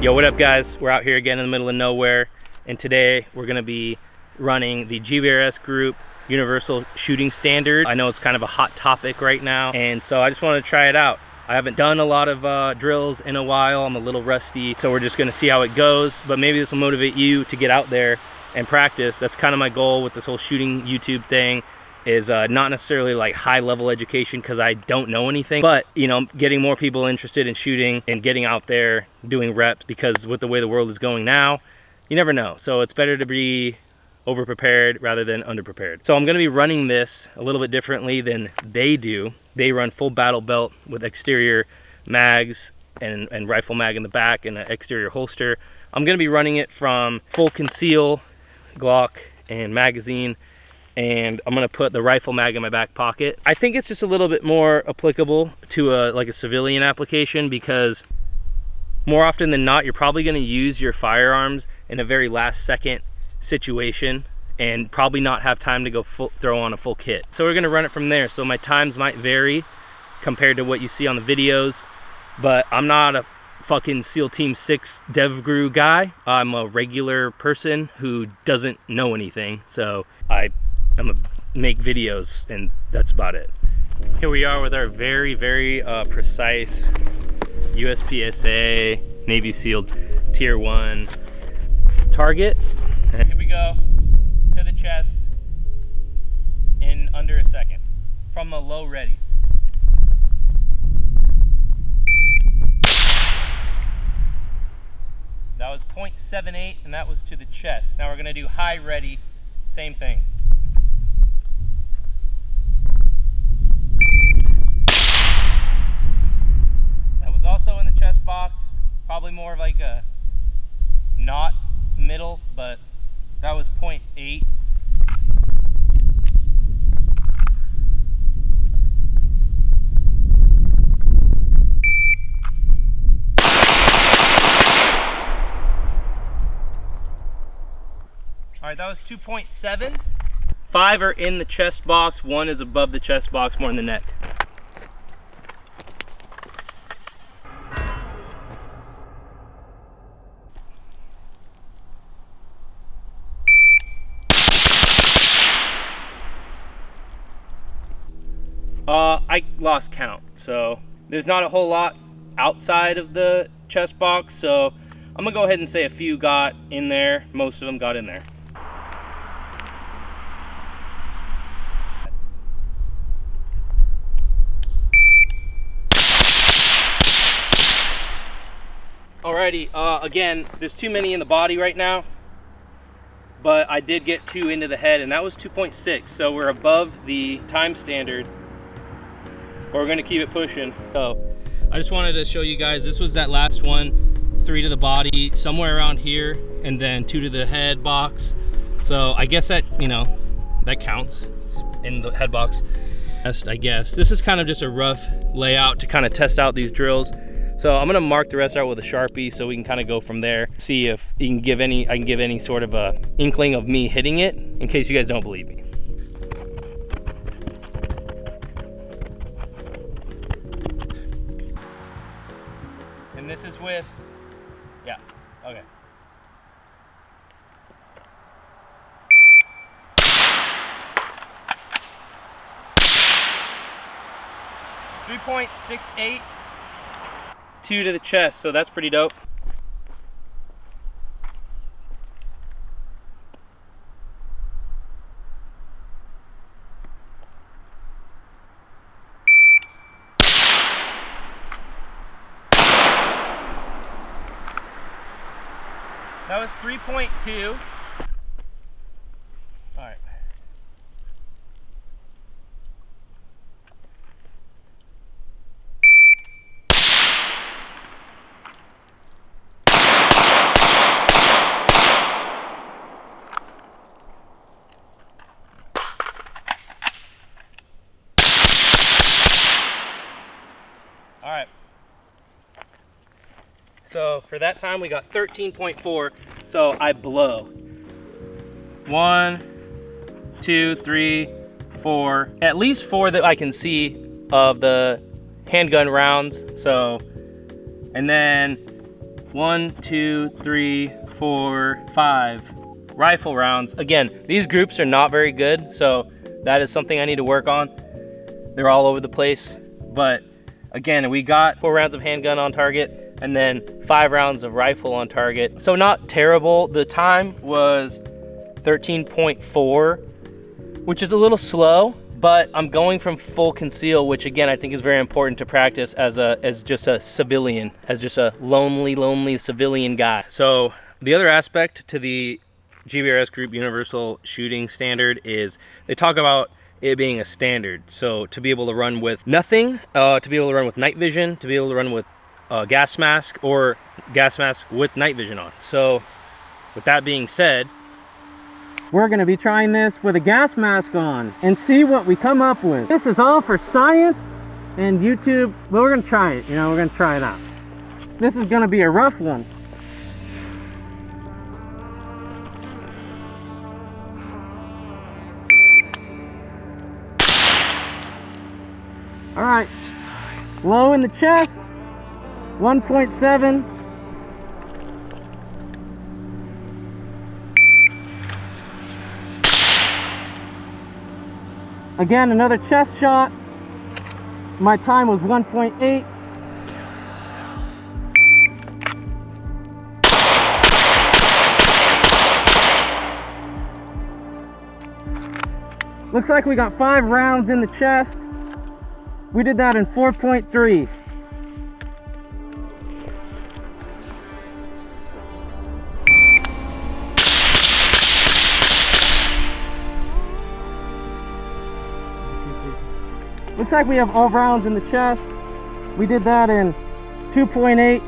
Yo, what up guys? We're out here again in the middle of nowhere, and today we're gonna be running the Gbrsgroup Universal Shooting Standard. I know it's kind of a hot topic right now, and so I just wanted to try it out. I haven't done a lot of drills in a while. I'm a little rusty, so we're just gonna see how it goes, but maybe this will motivate you to get out there and practice. That's kind of my goal with this whole shooting YouTube thing, is not necessarily like high level education because I don't know anything, but you know, getting more people interested in shooting and getting out there doing reps, because with the way the world is going now, you never know. So it's better to be over prepared rather than under prepared. So I'm going to be running this a little bit differently than they do. They run full battle belt with exterior mags and rifle mag in the back and an exterior holster. I'm going to be running it from full conceal Glock and magazine, and I'm gonna put the rifle mag in my back pocket. I think it's just a little bit more applicable to like a civilian application, because more often than not, you're probably gonna use your firearms in a very last second situation and probably not have time to go throw on a full kit. So we're gonna run it from there. So my times might vary compared to what you see on the videos, but I'm not a fucking SEAL Team 6 Gbrs guy. I'm a regular person who doesn't know anything. So I'm gonna make videos, and that's about it. Here we are with our very precise USPSA Navy SEAL Tier 1 target. And here we go to the chest in under a second from a low ready. That was 0.78, and that was to the chest. Now we're gonna do high ready, same thing. Also in the chest box, probably more of like a not middle, but that was 0.8. All right, that was 2.7. 5 are in the chest box, 1 is above the chest box, more in the neck. I lost count, so there's not a whole lot outside of the chest box, so I'm gonna go ahead and say a few got in there. Most of them got in there. Alrighty, again, there's too many in the body right now, but I did get 2 into the head, and that was 2.6, so we're above the time standard. We're gonna keep it pushing. So I just wanted to show you guys, this was that last one, 3 to the body, somewhere around here, and then 2 to the head box. So I guess that, you know, that counts in the head box. I guess this is kind of just a rough layout to kind of test out these drills. So I'm gonna mark the rest out with a Sharpie so we can kind of go from there, see if you can give any, I can give any sort of a inkling of me hitting it, in case you guys don't believe me. And this is with, yeah, okay. .68, 2 to the chest, so that's pretty dope. That was 3.2. All right. All right. So for that time, we got 13.4. So I blow. 1, 2, 3, 4. At least 4 that I can see of the handgun rounds. So, and then 1, 2, 3, 4, 5 rifle rounds. Again, these groups are not very good, so that is something I need to work on. They're all over the place, but again, we got 4 rounds of handgun on target and then 5 rounds of rifle on target. So not terrible. The time was 13.4, which is a little slow, but I'm going from full conceal, which again, I think is very important to practice as just a civilian, as just a lonely civilian guy. So the other aspect to the Gbrs Group Universal Shooting Standard is they talk about it being a standard. So to be able to run with nothing, to be able to run with night vision, to be able to run with gas mask, or gas mask with night vision on. So with that being said, we're gonna be trying this with a gas mask on and see what we come up with. This is all for science and YouTube. Well, we're gonna try it, we're gonna try it out. This is gonna be a rough one. All right, low in the chest, 1.7. Again, another chest shot. My time was 1.8. Looks like we got 5 rounds in the chest. We did that in 4.3. Looks like we have all rounds in the chest. We did that in 2.8.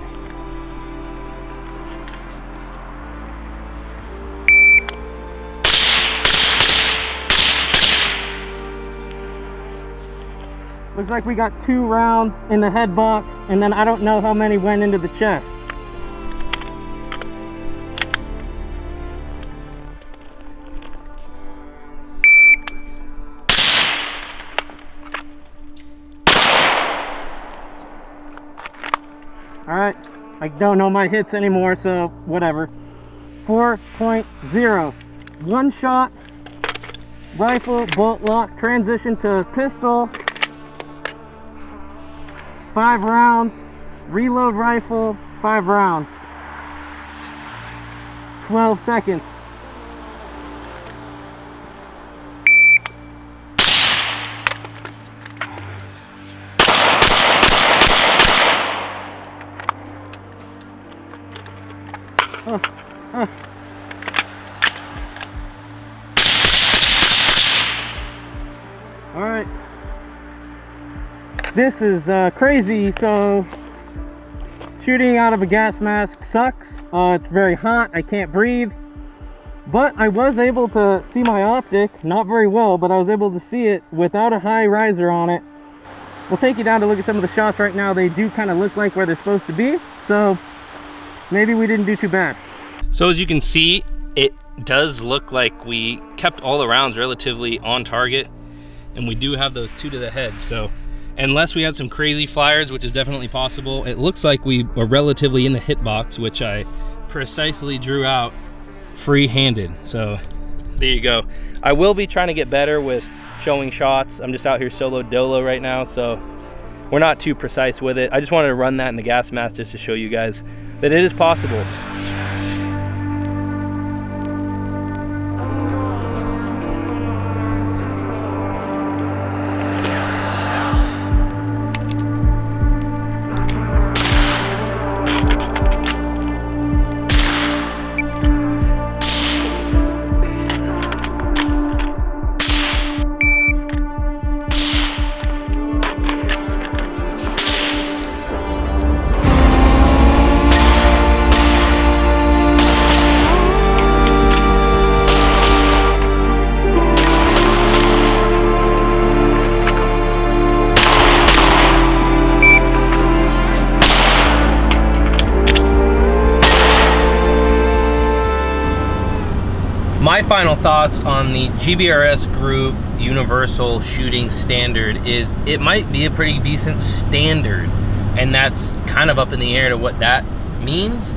Looks like we got 2 rounds in the head box, and then I don't know how many went into the chest. All right, I don't know my hits anymore, so whatever. 4.0, 1 shot, rifle, bolt lock, transition to pistol, 5 rounds, reload rifle, 5 rounds, 12 seconds. All right, this is crazy. So shooting out of a gas mask sucks. It's very hot, I can't breathe, but I was able to see my optic, not very well, but I was able to see it without a high riser on it. We'll take you down to look at some of the shots right now. They do kind of look like where they're supposed to be, so maybe we didn't do too bad. So as you can see, it does look like we kept all the rounds relatively on target, and we do have those 2 to the head. So unless we had some crazy flyers, which is definitely possible, it looks like we were relatively in the hitbox, which I precisely drew out free-handed. So there you go. I will be trying to get better with showing shots. I'm just out here solo dolo right now, so we're not too precise with it. I just wanted to run that in the gas mask just to show you guys that it is possible. My final thoughts on the Gbrs Group Universal Shooting Standard is it might be a pretty decent standard, and that's kind of up in the air to what that means.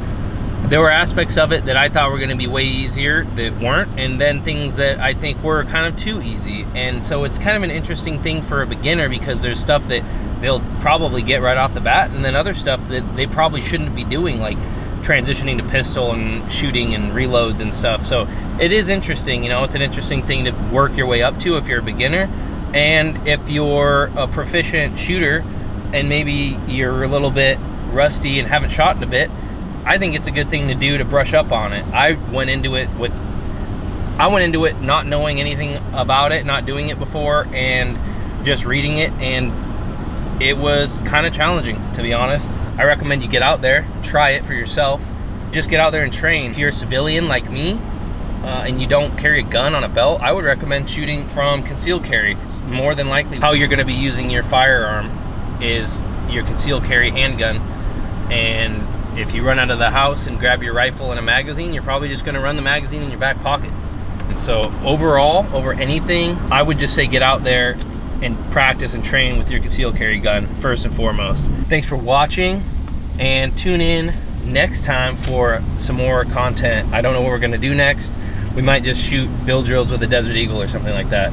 There were aspects of it that I thought were gonna be way easier that weren't, and then things that I think were kind of too easy. And so it's kind of an interesting thing for a beginner, because there's stuff that they'll probably get right off the bat, and then other stuff that they probably shouldn't be doing, like transitioning to pistol and shooting and reloads and stuff. So it is interesting, you know, it's an interesting thing to work your way up to if you're a beginner. And if you're a proficient shooter and maybe you're a little bit rusty and haven't shot in a bit, I think it's a good thing to do to brush up on it. I went into it not knowing anything about it, not doing it before, and just reading it, and it was kind of challenging, to be honest. I recommend you get out there, try it for yourself. Just get out there and train. If you're a civilian like me, and you don't carry a gun on a belt, I would recommend shooting from concealed carry. It's more than likely how you're gonna be using your firearm is your concealed carry handgun. And if you run out of the house and grab your rifle and a magazine, you're probably just gonna run the magazine in your back pocket. And so overall, over anything, I would just say get out there and practice and train with your concealed carry gun first and foremost. Thanks for watching, and tune in next time for some more content. I don't know what we're gonna do next. We might just shoot build drills with a Desert Eagle or something like that.